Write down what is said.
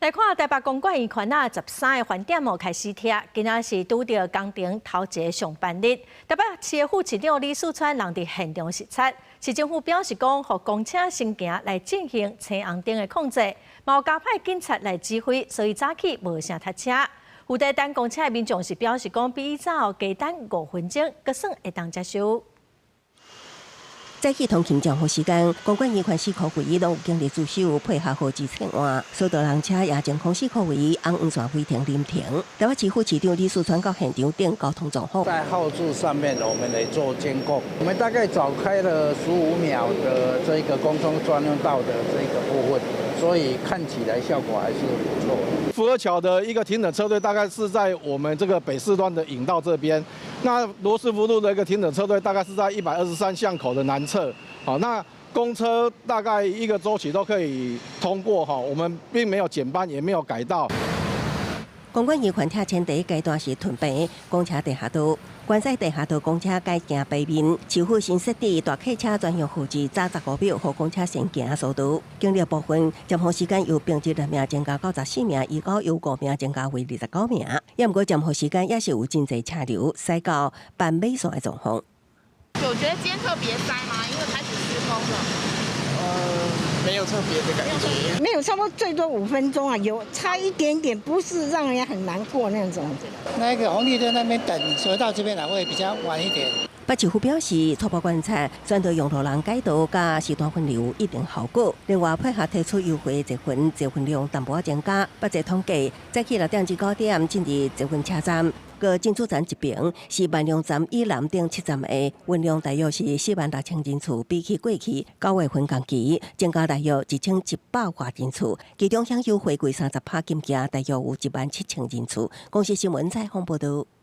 来看台北公馆圆环13个饭店幕开始拆，今仔是拄着工程头一个上班日。台北市副市长李树川人伫现场视察，市政府表示讲，互公车先行来进行青红灯的控制，嘛有加派警察来指挥，所以早起无啥塞车。有在等公车的民众是表示讲，比以早加等5分钟，阁算会当接受。 早起通勤上好时间，公馆圆环4号会议拢有警力驻守，配合好之前换，所有人车也前空4号会议红黄线非停临停。台北市副市长李树川到现场等交通状况。在号志上面，我们来做监控。我们大概早开了15秒的这个公车专用道的这个部分，所以看起来效果还是不错。福和桥的一个停等车队大概是在我们这个北四端的引道这边。 那罗斯福路的一个停等车队大概是在123巷口的南侧，好，那公车大概一个周期都可以通过哈，我们并没有减班，也没有改道。公馆圆环拆迁第一阶段是屯平公车地下道，关西地下道公车改行北面，市府新设置大客车专用号志，早15秒，让公车先行速度。经历部分，站号时间由平日2名增加到14名，以后由5名增加为29名。也毋过站号时间也是有真侪车流，塞到半尾线的状况。我觉得今天特别塞吗？因为开始施工了。没有特别的感觉，没有，差不多最多5分钟啊，有差一点点，不是让人家很难过那种。那个红绿灯那边等，所以到这边来会比较晚一点。北市府表示，初步观察，选择用路人改道加时段分流一定效果。另外配合提出优惠积分量淡薄增加。北市统计，早起6点至9点进入积分车站。 个进出站一边是万隆站以南顶7站的运量大约是46000人次，比起过去9月份同期增加大约1100多人次，其中享优惠贵30%金额大约有17000人次。公司新闻采访报道。